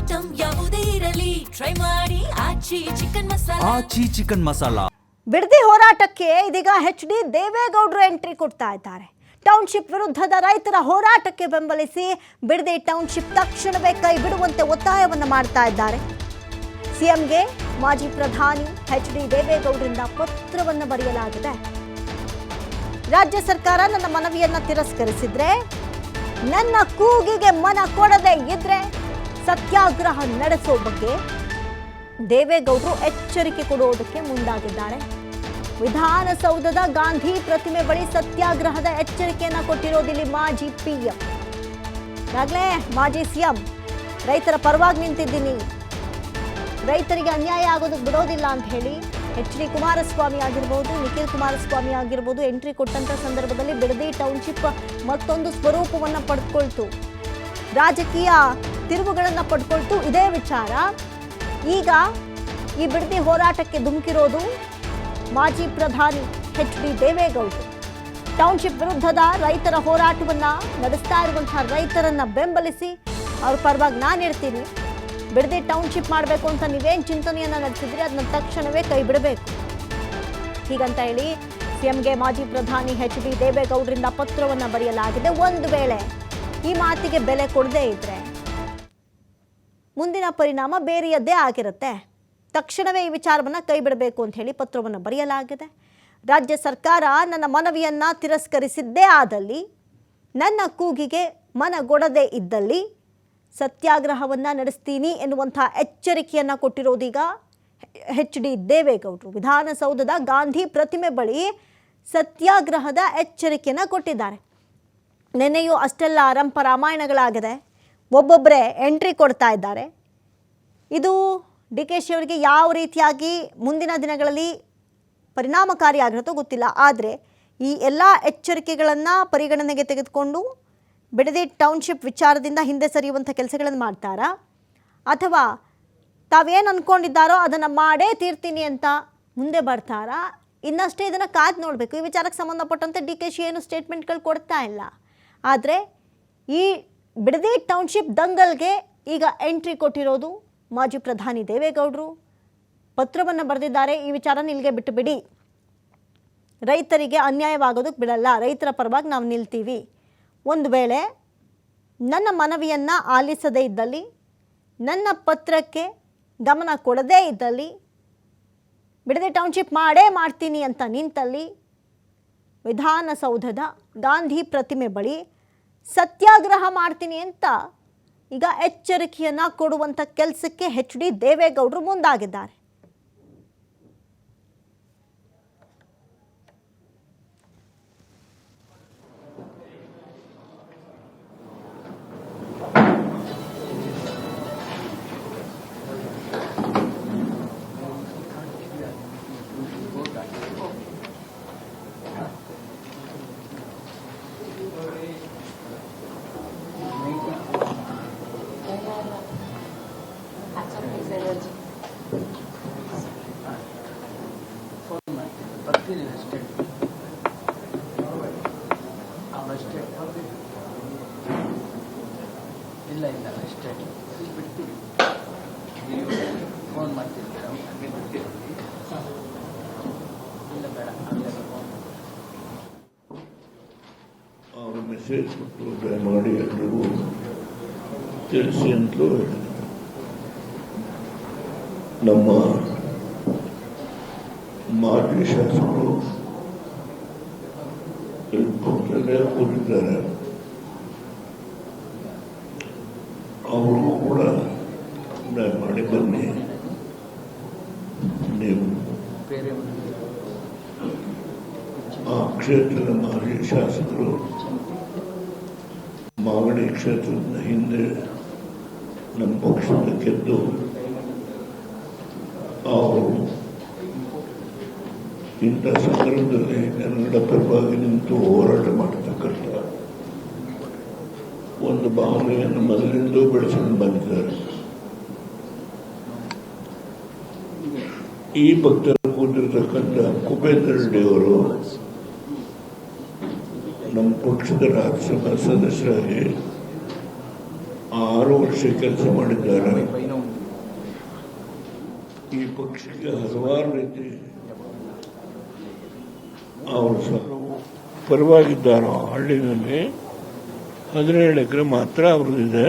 Item ಯಾವುದೇ ಇರಲಿ try ಮಾಡಿ ಆಚಿ ಚಿಕನ್ ಮಸಾಲಾ. ಬಿಡದಿ ಹೋರಾಟಕ್ಕೆ ಇದೀಗ HD ದೇವೇಗೌಡರು ಎಂಟ್ರಿ ಕೊಡ್ತಾ ಇದ್ದಾರೆ. ಟೌನ್ಶಿಪ್ ವಿರುದ್ಧದ ರೈತರ ಹೋರಾಟಕ್ಕೆ ಬೆಂಬಲಿಸಿ ಬಿಡದಿ ಟೌನ್ಶಿಪ್ ತಕ್ಷಣವೇ ಕೈ ಬಿಡುವಂತೆ ಒತ್ತಾಯವನ್ನು ಮಾಡ್ತಾ ಇದ್ದಾರೆ. ಸಿಎಂಗೆ ಮಾಜಿ ಪ್ರಧಾನಿ HD ದೇವೇಗೌಡರಿಂದ ಪತ್ರವನ್ನು ಬರೆಯಲಾಗಿದೆ. ರಾಜ್ಯ ಸರ್ಕಾರ ನನ್ನ ಮನವಿಯನ್ನ ತಿರಸ್ಕರಿಸಿದ್ರೆ, ನನ್ನ ಕೂಗಿಗೆ ಮನ ಕೊಡದೆ ಇದ್ರೆ ಸತ್ಯಾಗ್ರಹ ನಡೆಸೋ ಬಗ್ಗೆ ದೇವೇಗೌಡರು ಎಚ್ಚರಿಕೆ ಕೊಡುವುದಕ್ಕೆ ಮುಂದಾಗಿದ್ದಾರೆ. ವಿಧಾನಸೌಧದ ಗಾಂಧಿ ಪ್ರತಿಮೆ ಬಳಿ ಸತ್ಯಾಗ್ರಹದ ಎಚ್ಚರಿಕೆಯನ್ನು ಕೊಟ್ಟಿರೋದಿಲ್ಲಿ ಮಾಜಿ PM. ಈಗಾಗಲೇ ಮಾಜಿ CM ರೈತರ ಪರವಾಗಿ ನಿಂತಿದ್ದೀನಿ, ರೈತರಿಗೆ ಅನ್ಯಾಯ ಆಗೋದಕ್ಕೆ ಬಿಡೋದಿಲ್ಲ ಅಂತ ಹೇಳಿ HD ಕುಮಾರಸ್ವಾಮಿ ಆಗಿರ್ಬೋದು, ನಿಖಿಲ್ ಕುಮಾರಸ್ವಾಮಿ ಆಗಿರ್ಬೋದು ಎಂಟ್ರಿ ಕೊಟ್ಟಂತ ಸಂದರ್ಭದಲ್ಲಿ ಬಿಡದಿ ಟೌನ್ಶಿಪ್ ಮತ್ತೊಂದು ಸ್ವರೂಪವನ್ನು ಪಡೆದುಕೊಳ್ತು, ರಾಜಕೀಯ ತಿರುವುಗಳನ್ನು ಪಡ್ಕೊಳ್ತು. ಇದೇ ವಿಚಾರ ಈಗ ಈ ಬಿಡದಿ ಹೋರಾಟಕ್ಕೆ ಧುಮುಕಿರೋದು ಮಾಜಿ ಪ್ರಧಾನಿ HD ದೇವೇಗೌಡರು. ಟೌನ್ಶಿಪ್ ವಿರುದ್ಧದ ರೈತರ ಹೋರಾಟವನ್ನ ನಡೆಸ್ತಾ ಇರುವಂತಹ ರೈತರನ್ನ ಬೆಂಬಲಿಸಿ ಅವ್ರ ಪರವಾಗಿ ನಾನು ಇರ್ತೀನಿ, ಬಿಡದಿ ಟೌನ್ಶಿಪ್ ಮಾಡಬೇಕು ಅಂತ ನೀವೇನು ಚಿಂತನೆಯನ್ನ ನಡೆಸಿದ್ರಿ ಅದನ್ನ ತಕ್ಷಣವೇ ಕೈ ಬಿಡಬೇಕು ಹೀಗಂತ ಹೇಳಿ ಸಿಎಂಗೆ ಮಾಜಿ ಪ್ರಧಾನಿ HD ದೇವೇಗೌಡರಿಂದ ಪತ್ರವನ್ನ ಬರೆಯಲಾಗಿದೆ. ಒಂದು ವೇಳೆ ಈ ಮಾತಿಗೆ ಬೆಲೆ ಕೊಡದೇ ಇದ್ರೆ ಮುಂದಿನ ಪರಿಣಾಮ ಬೇರೆಯದ್ದೇ ಆಗಿರುತ್ತೆ. ತಕ್ಷಣವೇ ಈ ವಿಚಾರವನ್ನು ಕೈ ಬಿಡಬೇಕು ಅಂತ ಹೇಳಿ ಪತ್ರವನ್ನು ಬರೆಯಲಾಗಿದೆ. ರಾಜ್ಯ ಸರ್ಕಾರ ನನ್ನ ಮನವಿಯನ್ನ ತಿರಸ್ಕರಿಸಿದ್ದೇ ಆದಲ್ಲಿ, ನನ್ನ ಕೂಗಿಗೆ ಮನಗೊಡದೇ ಇದ್ದಲ್ಲಿ ಸತ್ಯಾಗ್ರಹವನ್ನು ನಡೆಸ್ತೀನಿ ಎನ್ನುವಂಥ ಎಚ್ಚರಿಕೆಯನ್ನು ಕೊಟ್ಟಿರೋದೀಗ HD ದೇವೇಗೌಡರು. ವಿಧಾನಸೌಧದ ಗಾಂಧಿ ಪ್ರತಿಮೆ ಬಳಿ ಸತ್ಯಾಗ್ರಹದ ಎಚ್ಚರಿಕೆಯನ್ನು ಕೊಟ್ಟಿದ್ದಾರೆ. ನೆನೆಯೂ ಅಷ್ಟೆಲ್ಲ ರಂಪ ರಾಮಾಯಣಗಳಾಗಿದೆ, ಒಬ್ಬೊಬ್ಬರೇ ಎಂಟ್ರಿ ಕೊಡ್ತಾ ಇದ್ದಾರೆ. ಇದು DKಶಿ ಅವರಿಗೆ ಯಾವ ರೀತಿಯಾಗಿ ಮುಂದಿನ ದಿನಗಳಲ್ಲಿ ಪರಿಣಾಮಕಾರಿಯಾಗಿರುತ್ತೋ ಗೊತ್ತಿಲ್ಲ. ಆದರೆ ಈ ಎಲ್ಲ ಎಚ್ಚರಿಕೆಗಳನ್ನು ಪರಿಗಣನೆಗೆ ತೆಗೆದುಕೊಂಡು ಬಿಡದಿ ಟೌನ್ಶಿಪ್ ವಿಚಾರದಿಂದ ಹಿಂದೆ ಸರಿಯುವಂಥ ಕೆಲಸಗಳನ್ನು ಮಾಡ್ತಾರಾ, ಅಥವಾ ತಾವೇನು ಅಂದ್ಕೊಂಡಿದ್ದಾರೋ ಅದನ್ನು ಮಾಡೇ ತೀರ್ತೀನಿ ಅಂತ ಮುಂದೆ ಬರ್ತಾರಾ, ಇನ್ನಷ್ಟೇ ಇದನ್ನು ಕಾದು ನೋಡಬೇಕು. ಈ ವಿಚಾರಕ್ಕೆ ಸಂಬಂಧಪಟ್ಟಂತೆ DKಶಿ ಏನು ಸ್ಟೇಟ್ಮೆಂಟ್ಗಳು ಕೊಡ್ತಾ ಇಲ್ಲ. ಆದರೆ ಈ ಬಿಡದಿ ಟೌನ್ಶಿಪ್ ದಂಗಲ್ಗೆ ಈಗ ಎಂಟ್ರಿ ಕೊಟ್ಟಿರೋದು ಮಾಜಿ ಪ್ರಧಾನಿ ದೇವೇಗೌಡರು. ಪತ್ರವನ್ನು ಬರೆದಿದ್ದಾರೆ, ಈ ವಿಚಾರನ ಇಲ್ಲಿಗೆ ಬಿಟ್ಟು ಬಿಡಿ, ರೈತರಿಗೆ ಅನ್ಯಾಯವಾಗೋದಕ್ಕೆ ಬಿಡಲ್ಲ, ರೈತರ ಪರವಾಗಿ ನಾವು ನಿಲ್ತೀವಿ. ಒಂದು ವೇಳೆ ನನ್ನ ಮನವಿಯನ್ನು ಆಲಿಸದೇ ಇದ್ದಲ್ಲಿ, ನನ್ನ ಪತ್ರಕ್ಕೆ ಗಮನ ಕೊಡದೇ ಇದ್ದಲ್ಲಿ, ಬಿಡದಿ ಟೌನ್ಶಿಪ್ ಮಾಡೇ ಮಾಡ್ತೀನಿ ಅಂತ ನಿಂತಲ್ಲಿ ವಿಧಾನಸೌಧದ ಗಾಂಧಿ ಪ್ರತಿಮೆ ಬಳಿ ಸತ್ಯಾಗ್ರಹ ಮಾಡ್ತೀನಿ ಅಂತ ಈಗ ಎಚ್ಚರಿಕೆಯನ್ನು ಕೊಡುವಂಥ ಕೆಲಸಕ್ಕೆ HD ದೇವೇಗೌಡರು ಮುಂದಾಗಿದ್ದಾರೆ. ಅವರು ಮೆಸೇಜ್ ಕೊಟ್ಟು ದಯಮಾಡಿ ಎಲ್ರಿಗೂ ತಿಳಿಸಿ ಅಂತಲೂ ಹೇಳಿದರು. ನಮ್ಮ ಮಾಜಿ ಶಾಸಕರು ಪಕ್ಕದಲ್ಲೇ ಕೂತಿದ್ದಾರೆ, ಅವ್ರಿಗೂ ಕೂಡ ದಯಮಾಡಿ ಬನ್ನಿ, ನೀವು ಆ ಕ್ಷೇತ್ರದ ಮಾಜಿ ಶಾಸಕರು ಮಾಗಡಿ ಕ್ಷೇತ್ರದ ಹಿಂದೆ ನಮ್ಮ ಪಕ್ಷದ ಗೆದ್ದು ಅವರು ಇಂಥ ಸಂದರ್ಭದಲ್ಲಿ ಕನ್ನಡ ಪರವಾಗಿ ನಿಂತು ಹೋರಾಟ ಮಾಡತಕ್ಕಂಥ ಒಂದು ಭಾವನೆಯನ್ನು ಮೊದಲಿಂದಲೂ ಬೆಳೆಸಿಕೊಂಡು ಬಂದಿದ್ದಾರೆ. ಈ ಪಕ್ಷದಲ್ಲಿ ಕೂತಿರ್ತಕ್ಕಂಥ ಕುಬೇಂದ್ರ ರೆಡ್ಡಿ ಅವರು ನಮ್ಮ ಪಕ್ಷದ ರಾಜ್ಯಸಭಾ ಸದಸ್ಯರಾಗಿ 6 ವರ್ಷ ಕೆಲಸ ಮಾಡಿದ್ದಾರೆ. ಈ ಪಕ್ಷಕ್ಕೆ ಹಲವಾರು ರೀತಿ ಅವರು ಪರವಾಗಿದ್ದಾರೋ ಹಳ್ಳಿನಲ್ಲಿ 17 ಎಕರೆ ಮಾತ್ರ ಅವ್ರದ್ದಿದೆ.